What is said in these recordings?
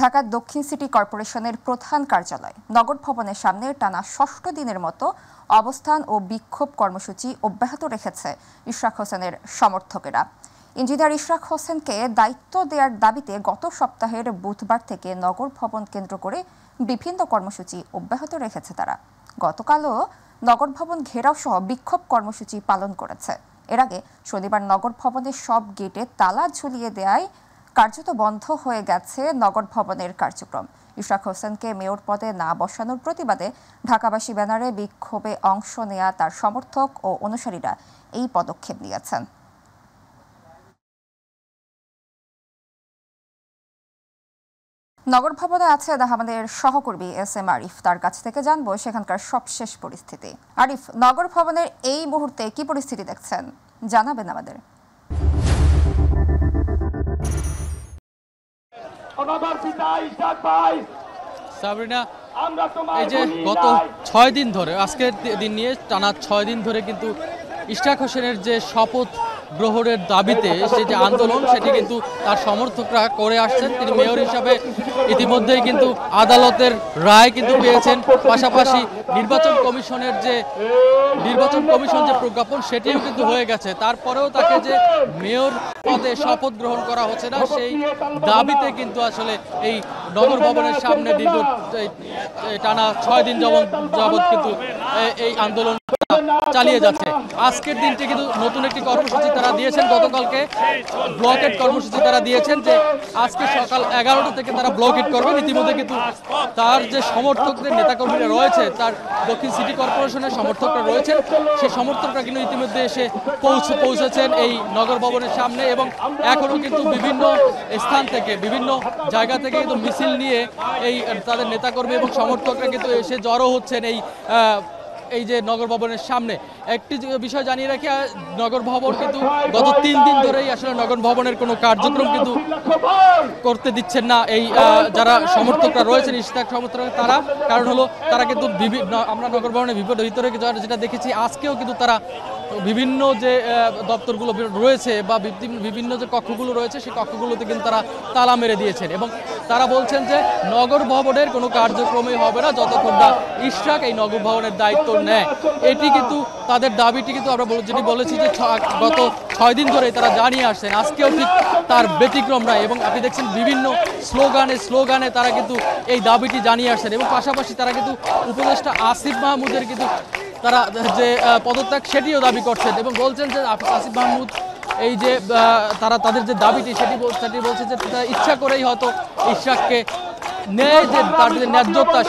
ঢাকার দক্ষিণ সিটি কর্পোরেশনের প্রধান কার্যালয় নগর ভবনের সামনে টানা ৬ষ্ঠ দিনের মতো অবস্থান ও বিক্ষোভ কর্মসূচি অব্যাহত রেখেছে ইশরাক হোসেনের সমর্থকেরা। ইঞ্জিনিয়ার ইশরাক হোসেনকে দায়িত্ব দেওয়ার দাবিতে গত সপ্তাহের বুধবার থেকে নগর ভবন কেন্দ্র করে বিভিন্ন কর্মসূচি অব্যাহত রেখেছে তারা। গতকালও নগর ভবন ঘেরাও সহ বিক্ষোভ কর্মসূচি পালন করেছে। এর আগে শনিবার নগর ভবনের সব গেটে তালা ঝুলিয়ে দেওয়ায় কার্যত বন্ধ হয়ে গেছে নগর ভবনের কার্যক্রম। ইশরাক হোসেনকে মেয়র পদে না বসানোর প্রতিবাদে ঢাকাবাসী ব্যানারে বিক্ষোভে অংশ নেয়া তার সমর্থক ও অনুসারীরা এই পদক্ষেপ নিয়েছেন। নগর ভবনে আছে আমাদের সহকর্মী SM আরিফ, তার কাছ থেকে জানবো সেখানকার সবশেষ পরিস্থিতি। আরিফ, নগর ভবনের এই মুহূর্তে কি পরিস্থিতি দেখছেন জানাবেন আমাদের। সাবরিনা, এই যে গত 6 দিন ধরে, আজকের দিন নিয়ে টানা 6 দিন ধরে কিন্তু ইশরাক হোসেনের যে শপথ গ্রহণের দাবিতে সেই যে আন্দোলন, সেটি কিন্তু তার সমর্থকরা করে আসছেন। তিনি মেয়র হিসাবে ইতিমধ্যেই কিন্তু আদালতের রায় কিন্তু পেয়েছেন। পাশাপাশি নির্বাচন কমিশন যে প্রজ্ঞাপন, সেটিও কিন্তু হয়ে গেছে। তারপরেও তাকে যে মেয়র পদে শপথ গ্রহণ করা হচ্ছে না, সেই দাবিতে কিন্তু আসলে এই নগর ভবনের সামনে দীর্ঘ টানা 6 দিন যাবৎ কিন্তু এই আন্দোলন চালিয়ে যাচ্ছে। আজকের দিনটি কিন্তু নতুন একটি কর্মসূচি তারা দিয়েছেন। গতকালকে ব্লকেট কর্মসূচি তারা দিয়েছেন যে আজকে সকাল 11টা থেকে তারা ব্লকেট করবেন। ইতিমধ্যে কিন্তু তার যে সমর্থকদের নেতাকর্মীরা রয়েছে, তার দক্ষিণ সিটি কর্পোরেশনের সমর্থকরা রয়েছেন, সেই সমর্থকরা কিন্তু ইতিমধ্যে এসে পৌঁছেছেন এই নগর ভবনের সামনে। এবং এখনও কিন্তু বিভিন্ন স্থান থেকে, বিভিন্ন জায়গা থেকে কিন্তু মিছিল নিয়ে এই তাদের নেতাকর্মী এবং সমর্থকরা কিন্তু এসে জড়ো হচ্ছেন এই যে নগর ভবনের সামনে। একটি বিষয় জানিয়ে রাখি, নগর ভবন কিন্তু গত 3 দিন ধরেই আসলে নগর ভবনের কোনো কার্যক্রম কিন্তু করতে দিচ্ছেন না এই যারা সমর্থকরা রয়েছেন, ইশরাক সমর্থকরা, তারা। কারণ হলো তারা কিন্তু আমরা নগর ভবনের ভিতরে যেটা দেখেছি, আজকেও কিন্তু তারা বিভিন্ন যে দপ্তরগুলো রয়েছে বা বিভিন্ন যে কক্ষগুলো রয়েছে, সেই কক্ষগুলোতে কিন্তু তারা তালা মেরে দিয়েছেন। এবং তারা বলছেন যে নগর ভবনের কোনো কার্যক্রমই হবে না যতক্ষণ না ইশরাক এই নগর ভবনের দায়িত্ব নেয়। এটি কিন্তু তাদের দাবিটি কিন্তু আমরা যেটি বলেছি যে গত 6 দিন ধরে তারা জানিয়ে আসছেন, আজকেও ঠিক তার ব্যতিক্রম নয়। এবং আপনি দেখছেন বিভিন্ন স্লোগানে তারা কিন্তু এই দাবিটি জানিয়ে আসছেন। এবং পাশাপাশি তারা কিন্তু উপদেষ্টা আসিফ মাহমুদের কিন্তু তারা যে পদত্যাগ, সেটিও দাবি করছেন এবং বলছেন যে আসিফ মাহমুদ এই যে তারা তাদের যে দাবিটি, সেটি বলছে যে তারা ইচ্ছা করেই হয়তো ইশরাককে যে তার যে ন্যায্যতা,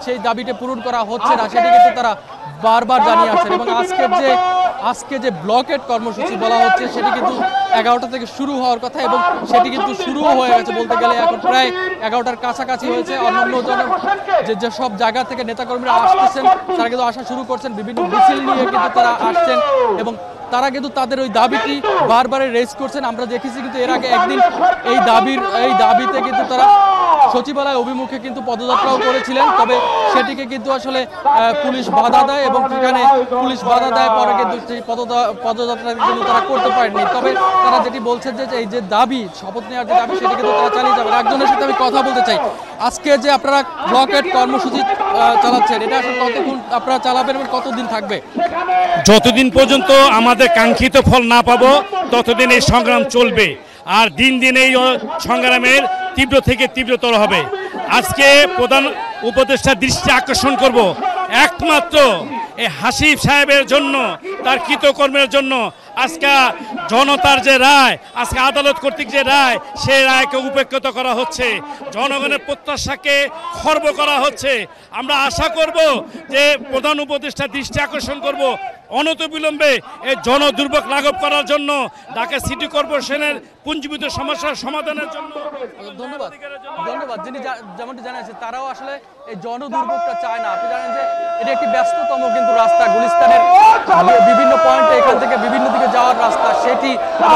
সেই দাবিটি পূরণ করা হচ্ছে না, সেটি কিন্তু তারা বারবার জানিয়ে আসছেন। এবং আজকে যে ব্লকেট কর্মসূচি বলা হচ্ছে, সেটি কিন্তু 11টা থেকে শুরু হওয়ার কথা এবং সেটি কিন্তু শুরুও হয়ে গেছে বলতে গেলে। এখন প্রায় 11টার কাছাকাছি হয়েছে। অন্যান্য যে সব জায়গা থেকে নেতাকর্মীরা আসতেছেন, তারা কিন্তু আসা শুরু করছেন, বিভিন্ন মিছিল নিয়ে কিন্তু তারা আসছেন এবং তারা কিন্তু তাদের ওই দাবিটি বারবার রেজ করছেন। আমরা দেখেছি কিন্তু এর আগে একদিন এই দাবিতে কিন্তু তারা সচিবালয় অভিমুখে কিন্তু পদযাত্রাও করেছিলেন, তবে সেটিকে কিন্তু আসলে পুলিশ বাধা দেয় এবং সেখানে পুলিশ বাধা দেয়, পরে কিন্তু সেই পদযাত্রা কিন্তু তারা করতে পারেনি। তবে তারা যেটি বলছেন যে এই যে দাবি, শপথ নেওয়ার যে দাবি, সেটি কিন্তু তারা চালিয়ে যাবেন। একজনের সাথে আমি কথা বলতে চাই। আজকে যে আপনারা ব্লকেট কর্মসূচি চালাচ্ছেন, এটা আসলে কতক্ষণ আপনারা চালাবেন এবং কতদিন থাকবে? যতদিন পর্যন্ত আমাদের কাঙ্ক্ষিত ফল না পাবো, ততদিন এই সংগ্রাম চলবে। আর দিন দিন এই সংগ্রামের তীব্র থেকে তীব্রতর হবে। আজকে প্রধান উপদেষ্টার দৃষ্টি আকর্ষণ করব একমাত্র এই হাসিব সাহেবের জন্য, তার কৃতকর্মের জন্য। আজকে জনতার যে রায়, আজকে আদালত কর্তৃক যে রায়, সেই রায়কে উপেক্ষিত করা হচ্ছে, জনগণের প্রত্যাশাকে খর্ব করা হচ্ছে। আমরা আশা করব যে প্রধান উপদেষ্টার দৃষ্টি আকর্ষণ করব অনতিবিলম্বে এই জনদুর্ভোগ লাঘব করার জন্য, ঢাকা সিটি কর্পোরেশনের পুঞ্জীভূত সমস্যার সমাধানের জন্য। ধন্যবাদ। যিনি যেমনটি জানিয়েছেন, তারাও আসলে এই জনদুর্ভোগটা চায় না। আপনি জানেন যে এটা একটি ব্যস্ততম কিন্তু রাস্তা, গুলিস্তানের বিভিন্ন পয়েন্টে এখান থেকে বিভিন্ন দিকে যাওয়ার রাস্তা, সেটি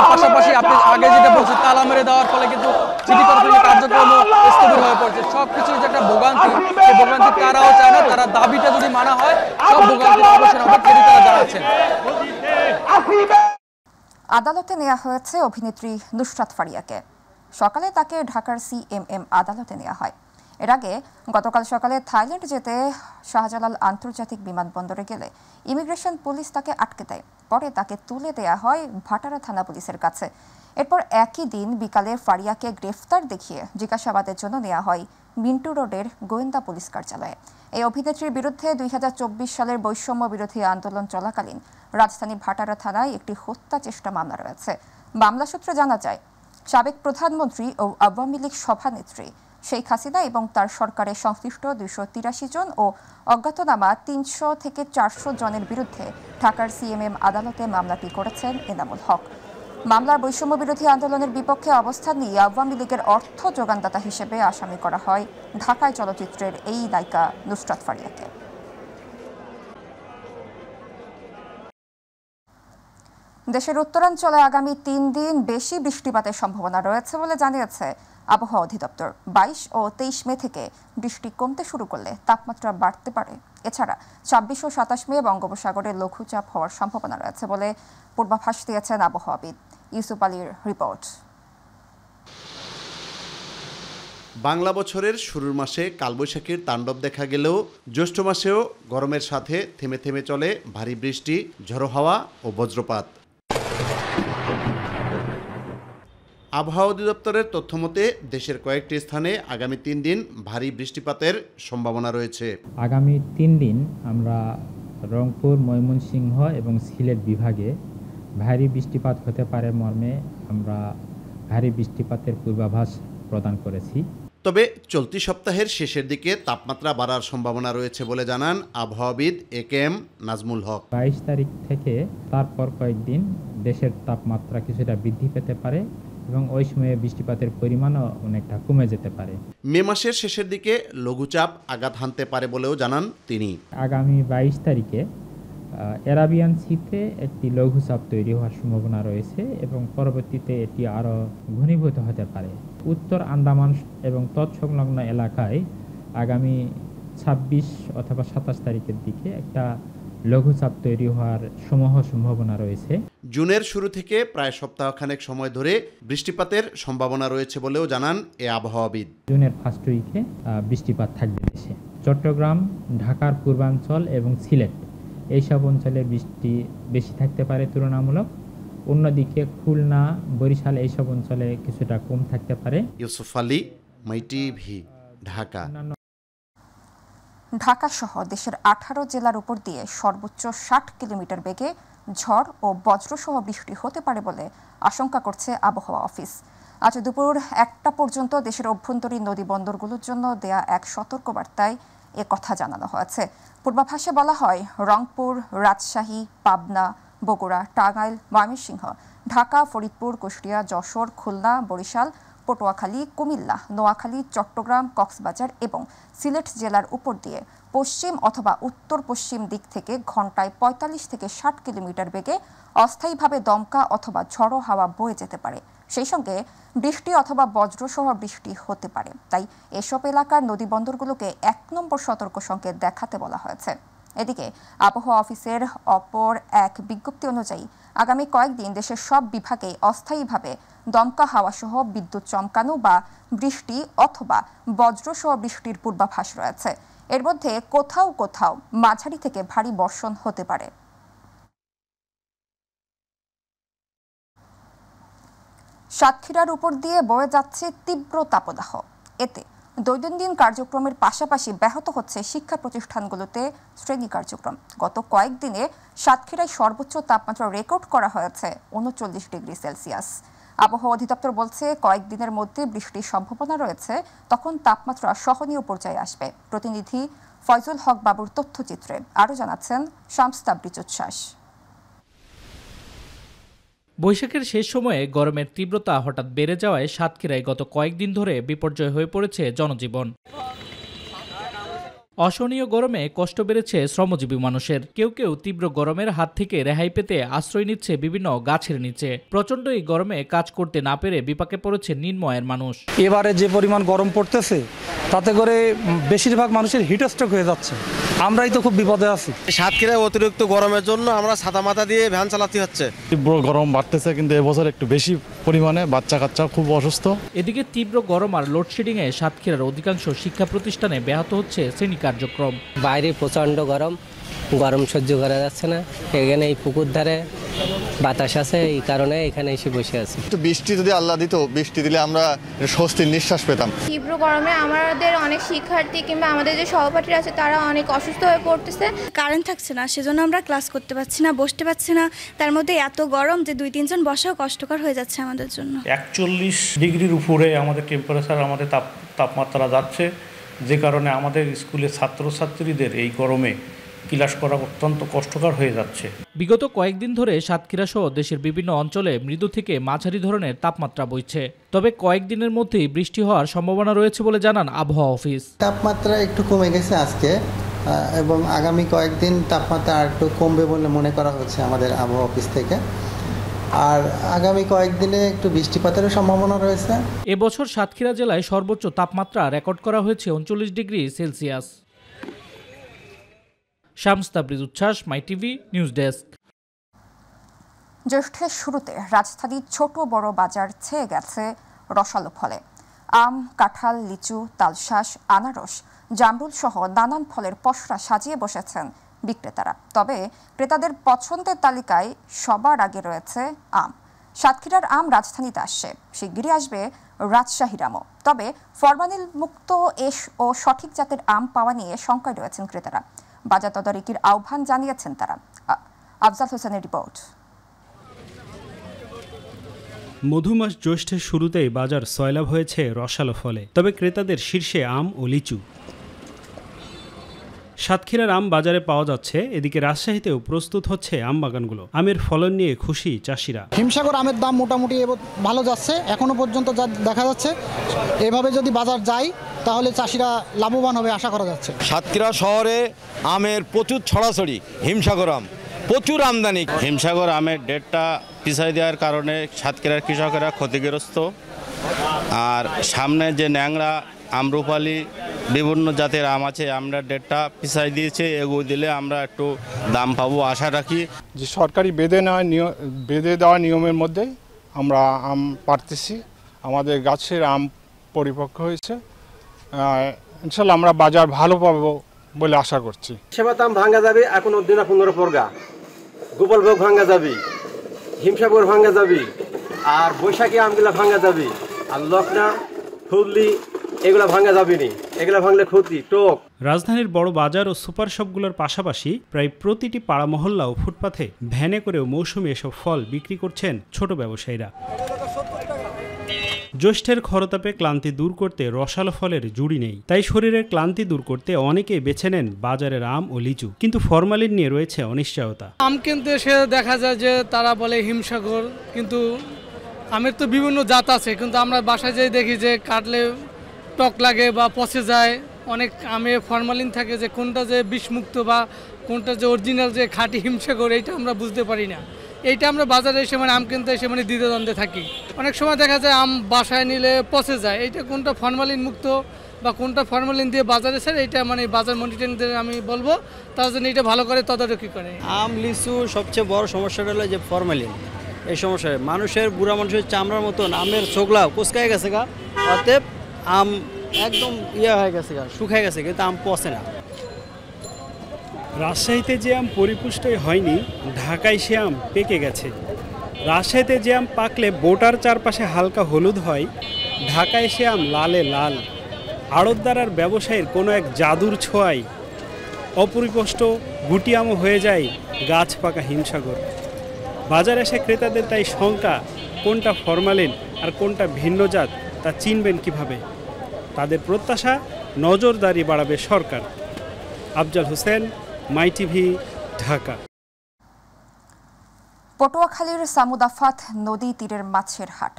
পাশাপাশি আপনি আগে যেটা বলছেন, তালা মেরে দেওয়ার ফলে কিন্তু সিটি কর্পোরেশনের কার্যক্রম স্থবির হয়ে পড়ছে। সবকিছুর যে একটা ভোগান্তি, সেই ভোগান্তি তারাও চায় না। তারা দাবিটা যদি মানা হয়, সব ভোগান্তির অবসান হবে, সেটি তারা জানাচ্ছেন। আদালতে নেওয়া হয়েছে অভিনেত্রী নুসরাত ফারিয়াকে। সকালে তাকে ঢাকার সিএমএম আদালতে নেওয়া হয়। এর আগে গতকাল সকালে থাইল্যান্ড যেতে শাহজালাল আন্তর্জাতিক বিমানবন্দরে গেলে ইমিগ্রেশন পুলিশ তাকে আটকে দেয়। পরে তাকে তুলে দেয়া হয় ভাটারা থানা পুলিশের কাছে। এরপর একই দিন বিকালে ফারিয়াকে গ্রেফতার দেখিয়ে জিজ্ঞাসাবাদের জন্য নেওয়া হয় মিন্টু রোডের গোয়েন্দা পুলিশ কার্যালয়ে। এই অভিনেত্রীর বিরুদ্ধে 2024 সালের বৈষম্য বিরোধী আন্দোলন চলাকালীন রাজধানী ভাটারা থানায় একটি হত্যা চেষ্টা মামলা রয়েছে। মামলা সূত্রে জানা যায়, সাবেক প্রধানমন্ত্রী ও আওয়ামী লীগ সভানেত্রী শেখ হাসিনা এবং তার সরকারের সংশ্লিষ্ট 283 জন ও অজ্ঞাতনামা 300 থেকে 400 জনের বিরুদ্ধে ঢাকার সিএমএম আদালতে মামলাটি করেছেন এনামুল হক। মামলার বৈষম্য বিরোধী আন্দোলনের বিপক্ষে অবস্থান নিয়ে আওয়ামী লীগের অর্থ যোগানদাতা হিসেবে আসামি করা হয় ঢাকায় চলচ্চিত্রের এই নায়িকা নুসরাত ফারিয়াকে। দেশের উত্তরাঞ্চলে আগামী 3 দিন বেশি বৃষ্টিপাতের সম্ভাবনা রয়েছে বলে জানিয়েছে আবহাওয়া অধিদপ্তর। 22 ও 23 মে থেকে বৃষ্টি কমতে শুরু করলে তাপমাত্রা বাড়তে পারে। এছাড়া 26 ও 27 মে বঙ্গোপসাগরে লঘুচাপ হওয়ার সম্ভাবনা রয়েছে বলে পূর্বাভাস দিয়েছেন আবহাওয়াবিদ ইউসুফ আলীর রিপোর্ট। বাংলা বছরের শুরুর মাসে কালবৈশাখীর তাণ্ডব দেখা গেলেও জ্যৈষ্ঠ মাসেও গরমের সাথে থেমে থেমে চলে ভারী বৃষ্টি, ঝড়ো হাওয়া ও বজ্রপাত। আবহাওয়া অধিদপ্তরের তথ্যমতে দেশের কয়েকটি স্থানে আগামী 3 দিন ভারী বৃষ্টিপাতের সম্ভাবনা রয়েছে। আগামী 3 দিন আমরা রংপুর, ময়মনসিংহ এবং সিলেট বিভাগে ভারী বৃষ্টিপাত হতে পারে মর্মে আমরা ভারী বৃষ্টিপাতের পূর্বাভাস প্রদান করেছি। তবে চলতি সপ্তাহের শেষের দিকে তাপমাত্রা বাড়ার সম্ভাবনা রয়েছে বলে জানান আবহাওয়াবিদ একেএম নাজমুল হক। 22 তারিখ থেকে তারপর কয়েকদিন দেশের তাপমাত্রা কিছুটা বৃদ্ধি পেতে পারে এবং ওই সময়ে বৃষ্টিপাতের পরিমাণও অনেকটা কমে যেতে পারে। মে মাসের শেষের দিকে লঘুচাপ আঘাত হানতে পারে বলেও জানান তিনি। আগামী 22 তারিখে এরাবিয়ান সিতে একটি লঘুচাপ তৈরি হওয়ার সম্ভাবনা রয়েছে এবং পরবর্তীতে এটি আরও ঘনীভূত হতে পারে। উত্তর আন্দামান এবং তৎসংলগ্ন এলাকায় আগামী 26 অথবা 27 তারিখের দিকে একটা লঘুচাপ তৈরি হওয়ার সম্ভাবনা রয়েছে। জুনের শুরু থেকে প্রায় সপ্তাহখানেক সময় ধরে বৃষ্টিপাতের সম্ভাবনা রয়েছে বলেও জানান এ আবহাওয়াবিদ। জুনের ফার্স্ট উইকে বৃষ্টিপাত থাকবে দেশে। চট্টগ্রাম, ঢাকার পূর্বাঞ্চল এবং সিলেট এইসব অঞ্চলে বৃষ্টি বেশি থাকতে পারে তুলনামূলক। অন্যদিকে খুলনা, বরিশাল এইসব অঞ্চলে কিছুটা কম থাকতে পারে। ইউসুফ আলী, মাই টিভি, ঢাকা। ঢাকা সহ দেশের 18 জেলার উপর দিয়ে সর্বোচ্চ 60 কিলোমিটার বেগে ঝড় ও বজ্রসহ বৃষ্টি হতে পারে বলে আশঙ্কা করছে আবহাওয়া অফিস। আজ দুপুর 1টা পর্যন্ত দেশের অভ্যন্তরীণ নদী বন্দরগুলোর জন্য দেয়া এক সতর্কবার্তায় এ কথা জানানো হয়েছে। পূর্বাভাসে বলা হয়, রংপুর, রাজশাহী, পাবনা, বগুড়া, টাঙ্গাইল, ময়মনসিংহ, ঢাকা, ফরিদপুর, কুষ্টিয়া, যশোর, খুলনা, বরিশাল, পটুয়াখালী, কুমিল্লা, নোয়াখালী, চট্টগ্রাম, কক্সবাজার এবং সিলেট জেলার উপর দিয়ে পশ্চিম অথবা উত্তর পশ্চিম দিক থেকে ঘন্টায় 45 থেকে 60 কিলোমিটার বেগে অস্থায়ীভাবে দমকা অথবা ঝড়ো হাওয়া বয়ে যেতে পারে। সেই সঙ্গে বৃষ্টি অথবা বজ্রসহ বৃষ্টি হতে পারে। তাই এসব এলাকার নদী বন্দরগুলোকে 1 নম্বর সতর্ক সংকেত দেখাতে বলা হয়েছে। এদিকে আবহাওয়া অফিসের অপর এক বিজ্ঞপ্তি অনুযায়ী আগামী কয়েকদিন দেশের সব বিভাগে অস্থায়ীভাবে দমকা হাওয়া সহ বিদ্যুৎ চমকানো বা বৃষ্টি অথবা বজ্রসহ বৃষ্টির পূর্বাভাস রয়েছে। এর মধ্যে কোথাও কোথাও মাঝারি থেকে ভারী বর্ষণ হতে পারে। সাতক্ষীরার উপর দিয়ে বয়ে যাচ্ছে তীব্র তাপদাহ। এতে দৈনন্দিন কার্যক্রমের পাশাপাশি ব্যাহত হচ্ছে শিক্ষা প্রতিষ্ঠানগুলোতে শ্রেণী কার্যক্রম। গত কয়েকদিনে সাতক্ষীরায় সর্বোচ্চ তাপমাত্রা রেকর্ড করা হয়েছে 39 ডিগ্রি সেলসিয়াস। আবহাওয়া অধিদপ্তর বলছে, কয়েকদিনের মধ্যে বৃষ্টির সম্ভাবনা রয়েছে, তখন তাপমাত্রা সহনীয় পর্যায়ে আসবে। প্রতিনিধি ফয়জুল হক বাবুর তথ্যচিত্রে আরও জানাচ্ছেন শামস তাবরিজ উচ্ছ্বাস। বৈশাখের শেষ সময়ে গরমের তীব্রতা হঠাৎ বেড়ে যাওয়ায় সাতক্ষীরায় গত কয়েকদিন ধরে বিপর্যয় হয়ে পড়েছে জনজীবন। অসহনীয় গরমে কষ্ট বেড়েছে শ্রমজীবী মানুষের। কেউ কেউ তীব্র গরমের হাত থেকে রেহাই পেতে আশ্রয় নিচ্ছে বিভিন্ন গাছের নিচে। প্রচণ্ড এই গরমে কাজ করতে না পেরে বিপাকে পড়েছে নিম্ন আয়ের মানুষ। এবারে যে পরিমাণ গরম পড়তেছে তাতে করে বেশিরভাগ মানুষের হিট স্ট্রোক হয়ে যাচ্ছে। আমরাই তো খুব বিপদে আছি। সাতক্ষীরায় অতিরিক্ত গরমের জন্য আমরা ছাতা মাথা দিয়ে ভ্যান চালাতে হচ্ছে। তীব্র গরম বাড়তেছে, কিন্তু এবছর একটু বেশি পরিমাণে বাচ্চা কাচ্চা খুব অসুস্থ। এদিকে তীব্র গরম আর লোডশেডিংয়ে সাতক্ষীরার অধিকাংশ শিক্ষা প্রতিষ্ঠানে ব্যাহত হচ্ছে শ্রেণী কার্যক্রম। বাইরে প্রচণ্ড গরম সহ্য করা যাচ্ছে না। এখানে এই পুকুর ধারে বাতাস আছে, এই কারণে এখানে এসে বসে আছি। একটু বৃষ্টি যদি আল্লাহ দিত, বৃষ্টি দিলে আমরা স্বস্তির নিঃশ্বাস পেতাম। তীব্র গরমে আমাদের অনেক শিক্ষার্থী কিংবা আমাদের যে সহপাঠীরা আছে তারা অনেক অসুস্থ হয়ে পড়তেছে। কারেন্ট থাকছে না, সেজন্য আমরা ক্লাস করতে পারছি না, বসতে পারছি না। তার মধ্যে এত গরম যে 2-3 জন বসাও কষ্টকর হয়ে যাচ্ছে আমাদের জন্য। 41 ডিগ্রির উপরে আমাদের টেম্পারেচার, আমাদের তাপমাত্রা যাচ্ছে, যে কারণে আমাদের স্কুলের ছাত্রছাত্রীদের এই গরমে ক্লাস করা অত্যন্ত কষ্টকর হয়ে যাচ্ছে। বিগত কয়েকদিন ধরে সাতক্ষীরা সহ দেশের বিভিন্ন অঞ্চলে মৃদু থেকে মাঝারি ধরনের তাপমাত্রা বইছে। তবে কয়েকদিনের মধ্যেই বৃষ্টি হওয়ার সম্ভাবনা রয়েছে বলে জানান আবহাওয়া অফিস। তাপমাত্রা একটু কমে গেছে আজকে, এবং আগামী কয়েকদিন তাপমাত্রা আর একটু কমবে বলে মনে করা হচ্ছে আমাদের আবহাওয়া অফিস থেকে। আর আগামী কয়েকদিনে একটু বৃষ্টিপাতেরও সম্ভাবনা রয়েছে। এবছর সাতক্ষীরা জেলায় সর্বোচ্চ তাপমাত্রা রেকর্ড করা হয়েছে 39 ডিগ্রি সেলসিয়াস। শামস তাবরিজ উচ্ছ্বাস, মাই টিভি নিউজ ডেস্ক। জ্যৈষ্ঠের শুরুতে রাজধানীর ছোট বড় বাজার ছেয়ে গেছে রসালো ফলে। আম, কাঁঠাল, লিচু, তালশাঁস, আনারস, জামরুল সহ নানান ফলের পসরা সাজিয়ে বসেছেন বিক্রেতারা। তবে ক্রেতাদের পছন্দের তালিকায় সবার আগে রয়েছে আম। সাতক্ষীরার আম রাজধানীতে আসছে, শিগগিরই আসবে রাজশাহীর আমও। তবে ফরমালিন মুক্ত ও সঠিক জাতের আম পাওয়া নিয়ে শঙ্কায় রয়েছেন ক্রেতারা। বাজার তদারকির আহ্বান জানিয়েছেন তারা। আফজাল হোসেনের রিপোর্ট। মধুমাস জ্যৈষ্ঠের শুরুতেই বাজার সয়লাভ হয়েছে রসালো ফলে, তবে ক্রেতাদের শীর্ষে আম ও লিচু। সাতক্ষীরার আম বাজারে পাওয়া যাচ্ছে, এদিকে রাজশাহীতেও প্রস্তুত হচ্ছে আম বাগানগুলো। আমের ফলন নিয়ে খুশি চাষিরা। হিমসাগর আমের দাম মোটামুটি ভালো যাচ্ছে, এখনো পর্যন্ত যা দেখা যাচ্ছে। এভাবে যদি বাজার যায় তাহলে চাষিরা লাভবান হবে আশা করা যাচ্ছে। সাতক্ষীরা শহরে আমের প্রচুর ছড়াছড়ি, হিমসাগর আম প্রচুর আমদানি। হিমসাগর আমের ডেটটা পিছাই দেওয়ার কারণে সাতক্ষীরার কৃষকেরা ক্ষতিগ্রস্ত। আর সামনে যে ন্যাংরা, আমরুপালি, বিভিন্ন জাতের আম আছে, আমরা ডেটটা পিছাই দিয়েছে। এগুলো দিলে আমরা একটু দাম পাবো আশা রাখি। যে সরকারি বেঁধে দেওয়া নিয়মের মধ্যে আমরা আম পাড়তেছি। আমাদের গাছের আম পরিপক্ক হয়েছে, ইনশাল্লাহ আমরা বাজার ভালো পাবো বলে আশা করছি। সেবাতাম ভাঙ্গা যাবে, এখন অব্দিনা 15 পরগা, গোপালভোগ ভাঙ্গা যাবে, হিমসাগর ভাঙ্গা যাবে, আর বৈশাখী আমগুলা ভাঙ্গা যাবে, আর লকনা, হুগলি এগুলা ভাঙ্গা যাবে না, এগুলা ভাঙলে ক্ষতি টক। রাজধানীর বড় বাজার ও সুপার শপগুলোর পাশাপাশি প্রায় প্রতিটি পাড়া মহল্লা ও ফুটপাথে ভ্যানে করেও মৌসুমী এসব ফল বিক্রি করছেন ছোট ব্যবসায়ীরা। জ্যৈষ্ঠের খরতাপে ক্লান্তি দূর করতে রসালো ফলের জুড়ি নেই, তাই শরীরের ক্লান্তি দূর করতে অনেকেই বেছে নেন বাজারের আম ও লিচু, কিন্তু ফরমালিন নিয়ে রয়েছে অনিশ্চয়তা। আম কিনতে এসে দেখা যায় যে তারা বলে হিমসাগর, কিন্তু আমের তো বিভিন্ন জাত আছে, কিন্তু আমরা বাসায় যেয়ে দেখি যে কাটলে টক লাগে বা পচে যায়। অনেক আমে ফরমালিন থাকে, যে কোনটা যে বিষমুক্ত বা কোনটা যে অরিজিনাল যে খাঁটি হিমসাগর, এইটা আমরা বুঝতে পারি না। এইটা আমরা বাজারে এসে আম কিনতে এসে দ্বিধাদ্বন্দ্বে থাকি। অনেক সময় দেখা যায় আম বাসায় নিলে পচে যায়, এইটা কোনটা ফরমালিন মুক্ত বা কোনটা ফরমালিন দিয়ে বাজারে স্যার, এইটা বাজার মনিটরিংদের আমি বলবো তারা যেন এটা ভালো করে তদারকি করে। আম লিচু সবচেয়ে বড় সমস্যাটা হলো যে ফরমালিন। এই সমস্যায় মানুষের, বুড়া মানুষের চামড়ার মতন আমের ছোকলা কুচকায় গেছে গা, অতএব আম একদম হয়ে গেছে গা, শুকায় গেছে, কিন্তু আম পচে না। রাজশাহীতে যে আম পরিপুষ্টই হয়নি, ঢাকায় সে আম পেকে গেছে। রাজশাহীতে যে আম পাকলে বোটার চারপাশে হালকা হলুদ হয়, ঢাকায় সে আম লালে লাল। আড়তদার আর ব্যবসায়ীর কোনো এক জাদুর ছোঁয়ায় অপরিপুষ্ট গুটি আমও হয়ে যায় গাছ পাকা হিমসাগর। বাজারে এসে ক্রেতাদের তাই শঙ্কা, কোনটা ফরমালিন আর কোনটা ভিন্ন জাত তা চিনবেন কিভাবে। তাদের প্রত্যাশা, নজরদারি বাড়াবে সরকার। আফজাল হোসেন, মাই টিভি, ঢাকা। পটুয়াখালীর সামুদাফাত নদী তীরের মাছের হাট।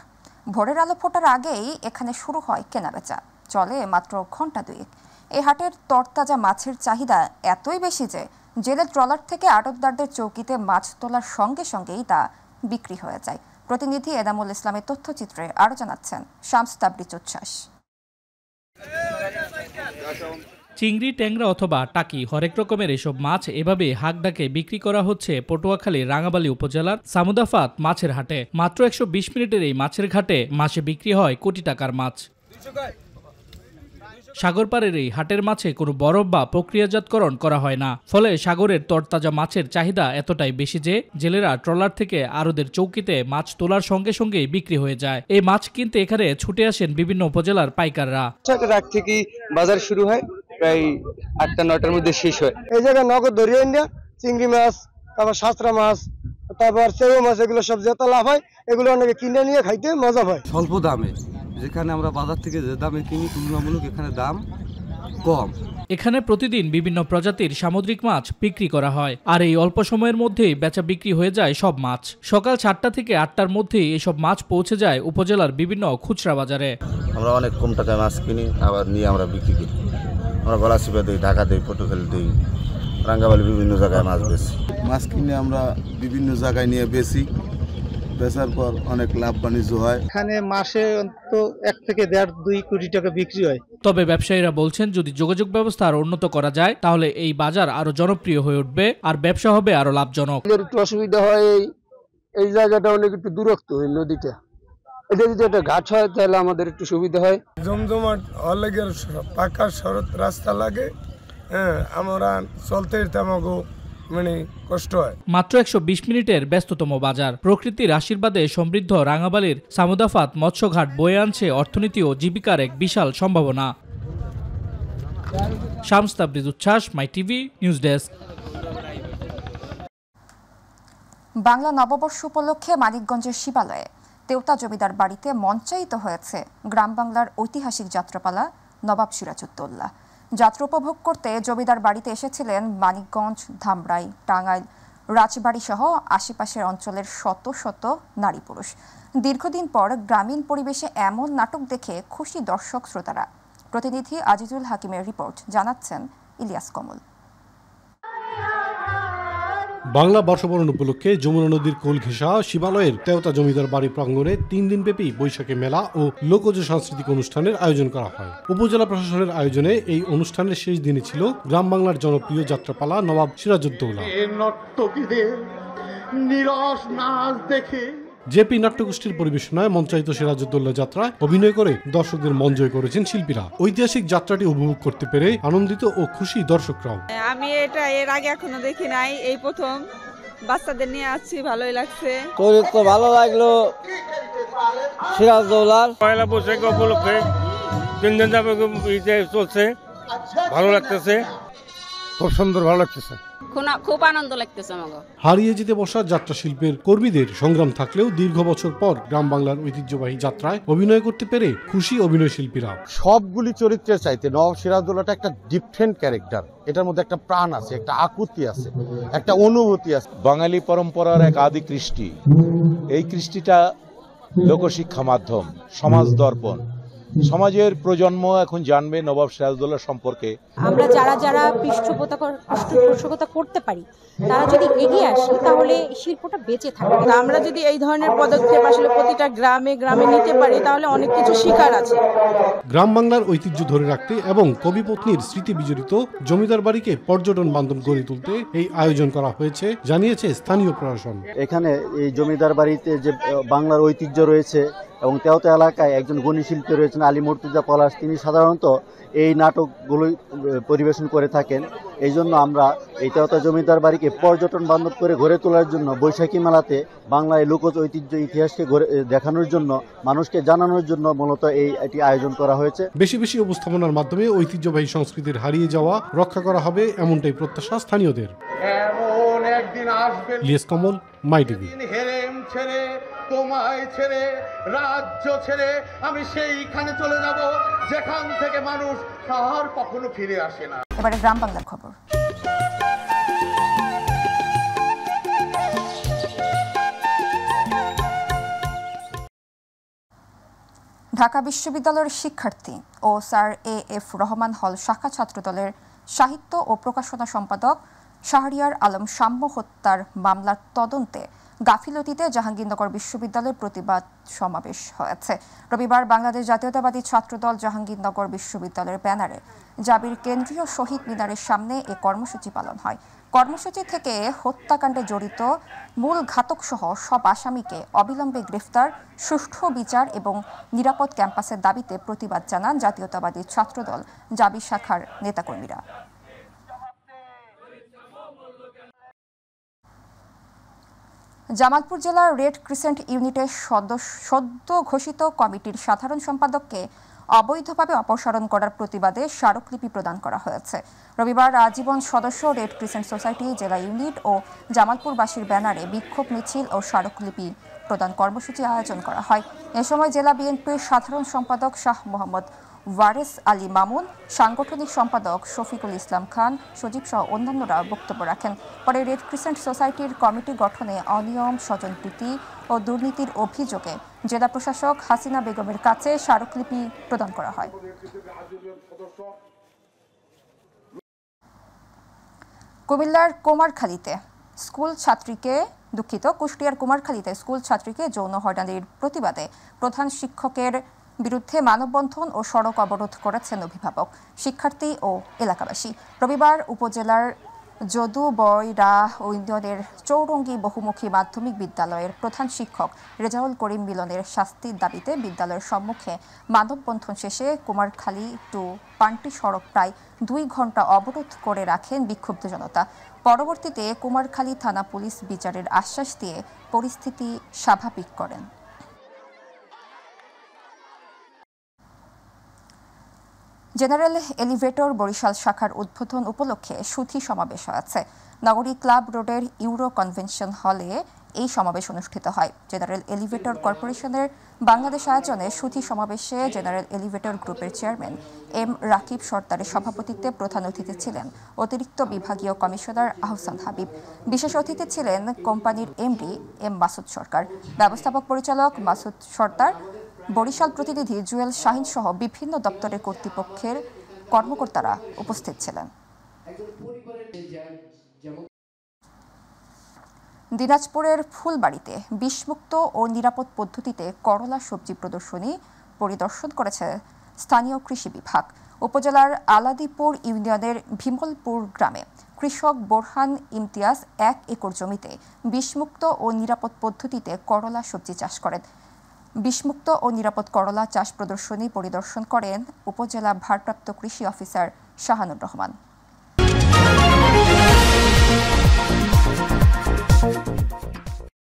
ভোরের আলো ফোটার আগেই এখানে শুরু হয় কেনাবেচা, চলে মাত্র ঘন্টা দুয়েক। এই হাটের তরতাজা মাছের চাহিদা এতই বেশি যে জেলের ট্রলার থেকে আড়তদারদের চৌকিতে মাছ তোলার সঙ্গে সঙ্গেই তা বিক্রি হয়ে যায়। প্রতিনিধি এনামুল ইসলামের তথ্যচিত্রে আরও জানাচ্ছেন শামস তাবরিজ উচ্ছ্বাস। চিংড়ি, ট্যাংরা অথবা টাকি হরেক রকমের এসব মাছ এভাবে হাক ডাকে বিক্রি করা হচ্ছে পটুয়াখালীর রাঙাবালী উপজেলার সামুদাফাত মাছের হাটে। মাত্র 120 মিনিটের এই মাছের ঘাটে মাসে বিক্রি হয় কোটি টাকার মাছ। সাগরপাড়ের এই হাটের মাছে কোনো বরফ বা প্রক্রিয়াজাতকরণ করা হয় না, ফলে সাগরের তরতাজা মাছের চাহিদা এতটাই বেশি যে জেলেরা ট্রলার থেকে আড়তের চৌকিতে মাছ তোলার সঙ্গে সঙ্গে বিক্রি হয়ে যায়। এই মাছ কিনতে এখানে ছুটে আসেন বিভিন্ন উপজেলার পাইকাররা। রাত থেকে বাজার শুরু হয়, প্রায় 8টা-9টার মধ্যে শেষ হয়। এই জায়গায় নগদ ধরিয়ে না চিংড়ি মাছ, তারপর সাঁতরা মাছ, তারপর চেউ মাছ, এগুলো সব যত লাভ হয় এগুলো অনেকে কিনে নিয়ে খাইতে মজা হয়। স্বল্প দামে, যেখানে আমরা বাজার থেকে যে দামে কিনি তুলনামূলক এখানে দাম কম। এখানে প্রতিদিন বিভিন্ন প্রজাতির সামুদ্রিক মাছ বিক্রি করা হয়, আর এই অল্প সময়ের মধ্যেই বেচা বিক্রি হয়ে যায় সব মাছ। সকাল 7টা থেকে 8টার মধ্যেই এসব মাছ পৌঁছে যায় উপজেলার বিভিন্ন খুচরা বাজারে। আমরা অনেক কম টাকায় মাছ কিনি, আবার নিয়ে আমরা বিক্রি করি। আমরা গলাচিপা দিই, ঢাকা দিই, পটুয়াখালী দিই, রাঙ্গাবালি, বিভিন্ন জায়গায় মাছ বেচি। মাছ কিনে আমরা বিভিন্ন জায়গায় নিয়ে বেচি, বেচার পর অনেক লাভ বাণিজ্য হয়। এখানে মাসে অন্তত 1 থেকে 1.5-2 কোটি টাকা বিক্রি হয়। তবে ব্যবসায়ীরা বলছেন, যদি যোগাযোগ ব্যবস্থা আরো উন্নত করা যায় তাহলে এই বাজার আরো জনপ্রিয় হয়ে উঠবে আর ব্যবসা হবে আরো লাভজনক। একটু অসুবিধা হয়, এই জায়গাটা অনেক একটু দূরত্ব, এই নদীটা, এটা যদি একটা ঘাট হয় তাহলে আমাদের একটু সুবিধা হয়। জমজমাট অলেগের পাকা সড়ক রাস্তা লাগে, আমরা চলতে আমাকে মানে কষ্ট হয়। মাত্র 120 মিনিটের ব্যস্ততম বাজার। প্রকৃতির আশীর্বাদে সমৃদ্ধ রাঙাবালির সামুদাফাত মৎস্যঘাট বয়ে আনছে অর্থনীতি ও জীবিকার এক বিশাল সম্ভাবনা। শামস তাবরিজ উচ্ছ্বাস, মাই টিভি নিউজ ডেস্ক। বাংলা নববর্ষ উপলক্ষে মানিকগঞ্জের শিবালয়ে তেওতা জমিদার বাড়িতে মঞ্চায়িত হয়েছে গ্রাম বাংলার ঐতিহাসিক যাত্রাপালা নবাব সিরাজউদ্দৌলা। যাত্রা উপভোগ করতে জমিদার বাড়িতে এসেছিলেন মানিকগঞ্জ, ধামরাই, টাঙ্গাইল, রাজবাড়ী সহ আশেপাশের অঞ্চলের শত শত নারী পুরুষ। দীর্ঘদিন পর গ্রামীণ পরিবেশে এমন নাটক দেখে খুশি দর্শক শ্রোতারা। প্রতিনিধি আজিজুল হাকিমের রিপোর্ট, জানাচ্ছেন ইলিয়াস কমল। বাংলা বর্ষবরণ উপলক্ষে যমুনা নদীর কোল ঘেঁষা শিবালয়ের তেওতা জমিদার বাড়ি প্রাঙ্গণে 3 দিনব্যাপী বৈশাখী মেলা ও লোকজ সাংস্কৃতিক অনুষ্ঠানের আয়োজন করা হয়। উপজেলা প্রশাসনের আয়োজনে এই অনুষ্ঠানের শেষ দিনে ছিল গ্রাম বাংলার জনপ্রিয় যাত্রাপালা নবাব সিরাজউদ্দৌলা। জেপি নাট্যগোষ্ঠীর পরিবেশনায় মঞ্চায়িত সিরাজউদ্দৌলা যাত্রায় অভিনয় করে দর্শকদের মন জয় করেছেন শিল্পীরা। ঐতিহাসিক যাত্রাটি উপভোগ করতে পেরে আনন্দিত ও খুশি দর্শকরাও। আমি এটা এর আগে এখনো দেখি নাই, এই প্রথম বাচ্চাদের নিয়ে আসছি, ভালোই লাগছে। তো ভালো লাগলো সিরাজউদ্দৌলার পয়লা বৈশাখ উপলক্ষে 3 দিন যাবে চলছে, ভালো লাগতেছে, খুব সুন্দর, ভালো লাগতেছে, খুব আনন্দ লাগতেছে আমাকে। হারিয়ে যেতে বসা যাত্রা শিল্পের কর্মীদের সংগ্রাম থাকলেও দীর্ঘ বছর পর গ্রাম বাংলার ঐতিহ্যবাহী যাত্রায় অভিনয় করতে পেরে খুশি অভিনয় শিল্পীরা। সবগুলি চরিত্রের চাইতে নবাব সিরাজউদ্দৌলাটা একটা ডিফারেন্ট ক্যারেক্টার। এটার মধ্যে একটা প্রাণ আছে, একটা আকুতি আছে, একটা অনুভূতি আছে। বাঙালি পরম্পরার এক আদি কৃষ্টি, এই কৃষ্টিটা লোকশিক্ষা মাধ্যম, সমাজ দর্পণ। সমাজের প্রজন্ম এখন জানবে নবাব সিরাজউদ্দৌলা সম্পর্কে। আমরা যারা যারা পৃষ্ঠপোষকতা করতে পারি, তারা যদি এগিয়ে আসে তাহলে শিল্পটা বেঁচে থাকবে। আমরা যদি এই ধরনের পদক্ষেপ আসলে প্রতিটা গ্রামে গ্রামে নিতে পারি তাহলে অনেক কিছু শিকার আছে। গ্রাম বাংলার ঐতিহ্য ধরে রাখতে এবং কবি পত্নীর স্মৃতি বিজড়িত জমিদার বাড়িকে পর্যটন বান্ধব গড়ে তুলতে এই আয়োজন করা হয়েছে, জানিয়েছে স্থানীয় প্রশাসন। এখানে এই জমিদার বাড়িতে যে বাংলার ঐতিহ্য রয়েছে এবং তেওতা এলাকায় একজন গুণী শিল্পী রয়েছেন আলী মুর্তজা পলাশ, তিনি সাধারণত এই নাটকগুলোই পরিবেশন করে থাকেন। এই জন্য আমরা এই তেওতা জমিদার বাড়িকে পর্যটন বান্ধব করে গড়ে তোলার জন্য বৈশাখী মেলাতে বাংলায় লোকজ ঐতিহ্য ইতিহাসকে দেখানোর জন্য, মানুষকে জানানোর জন্য মূলত এটি আয়োজন করা হয়েছে। বেশি বেশি উপস্থাপনার মাধ্যমে ঐতিহ্যবাহী সংস্কৃতির হারিয়ে যাওয়া রক্ষা করা হবে, এমনটাই প্রত্যাশা স্থানীয়দের। ইলিয়াস কমল, মাই টিভি। তোমায় ছেড়ে, রাজ্য ছেড়ে আমি সেইখানে চলে যাব যেখান থেকে মানুষ আর কখনো ফিরে আসে না। এবারে গ্রাম বাংলার খবর। ঢাকা বিশ্ববিদ্যালয়ের শিক্ষার্থী ও স্যার AF রহমান হল শাখা ছাত্রদলের সাহিত্য ও প্রকাশনা সম্পাদক শাহরিয়ার আলম সাম্য হত্যার মামলার তদন্তে গাফিলতিতে জাহাঙ্গীরনগর বিশ্ববিদ্যালয়ের প্রতিবাদ সমাবেশ হয়েছে। রবিবার বাংলাদেশ জাতীয়তাবাদী ছাত্রদল জাহাঙ্গীরনগর বিশ্ববিদ্যালয়ের ব্যানারে জাবির কেন্দ্রীয় শহীদ মিনারের সামনে এ কর্মসূচি পালন হয়। কর্মসূচি থেকে হত্যাকাণ্ডে জড়িত মূল ঘাতকসহ সব আসামিকে অবিলম্বে গ্রেফতার, সুষ্ঠু বিচার এবং নিরাপদ ক্যাম্পাসের দাবিতে প্রতিবাদ জানান জাতীয়তাবাদী ছাত্রদল জাবি শাখার নেতাকর্মীরা। জামালপুর জেলার রেড ক্রিসেন্ট ইউনিটের সদ্য ঘোষিত কমিটির সাধারণ সম্পাদককে অবৈধভাবে অপসারণ করার প্রতিবাদে স্মারকলিপি প্রদান করা হয়েছে। রবিবার আজীবন সদস্য রেড ক্রিসেন্ট সোসাইটি জেলা ইউনিট ও জামালপুরবাসীর ব্যানারে বিক্ষোভ মিছিল ও স্মারকলিপি প্রদান কর্মসূচি আয়োজন করা হয়। এ সময় জেলা বিএনপির সাধারণ সম্পাদক শাহ মোহাম্মদ ওয়ারেস আলী মামুন, সাংগঠনিক সম্পাদক শফিকুল ইসলাম খান, সজীব সহ অন্যান্যরা বক্তব্য রাখেন। পরে রেড ক্রিসেন্ট সোসাইটির কমিটি গঠনে অনিয়ম, স্বজনপ্রীতি ও দুর্নীতির অভিযোগে জেলা প্রশাসক হাসিনা বেগমের কাছে স্মারকলিপি প্রদান করা হয়। কুমিল্লার কুষ্টিয়ার কুমারখালীতে স্কুল ছাত্রীকে যৌন হয়রানির প্রতিবাদে প্রধান শিক্ষকের বিরুদ্ধে মানববন্ধন ও সড়ক অবরোধ করেছেন অভিভাবক, শিক্ষার্থী ও এলাকাবাসী। রবিবার উপজেলার যদুবইরা ইউনিয়নের চৌরঙ্গী বহুমুখী মাধ্যমিক বিদ্যালয়ের প্রধান শিক্ষক রেজাউল করিম মিলনের শাস্তির দাবিতে বিদ্যালয়ের সম্মুখে মানববন্ধন শেষে কুমারখালী টু পান্টি সড়ক প্রায় 2 ঘণ্টা অবরোধ করে রাখেন বিক্ষুব্ধ জনতা। পরবর্তীতে কুমারখালী থানা পুলিশ বিচারের আশ্বাস দিয়ে পরিস্থিতি স্বাভাবিক করেন। জেনারেল এলিভেটর বরিশাল শাখার উদ্বোধন উপলক্ষে সুধী সমাবেশ হয়েছে। নগরী ক্লাব রোডের ইউরো কনভেনশন হলে এই সমাবেশ অনুষ্ঠিত হয়। জেনারেল এলিভেটর কর্পোরেশনের বাংলাদেশ আয়োজনে সুধী সমাবেশে জেনারেল এলিভেটর গ্রুপের চেয়ারম্যান এম রাকিব সরদারের সভাপতিত্বে প্রধান অতিথি ছিলেন অতিরিক্ত বিভাগীয় কমিশনার আহসান হাবিব। বিশেষ অতিথি ছিলেন কোম্পানির এমডি এম মাসুদ সরকার, ব্যবস্থাপক পরিচালক মাসুদ সরদার, বরিশাল প্রতিনিধি জুয়েল শাহিন সহ বিভিন্ন দপ্তরের কর্তৃপক্ষের কর্মকর্তারা উপস্থিত ছিলেন। দিনাজপুরের ফুলবাড়িতে বিষমুক্ত ও নিরাপদ পদ্ধতিতে করলা সবজি প্রদর্শনী পরিদর্শন করেছে স্থানীয় কৃষি বিভাগ। উপজেলার আলাদিপুর ইউনিয়নের ভীমলপুর গ্রামে কৃষক বোরহান ইমতিয়াজ 1 একর জমিতে বিষমুক্ত ও নিরাপদ পদ্ধতিতে করলা সবজি চাষ করেন। বিষমুক্ত ও নিরাপদ করলা চাষ প্রদর্শনী পরিদর্শন করেন উপজেলা ভারপ্রাপ্ত কৃষি অফিসার শাহানুর রহমান।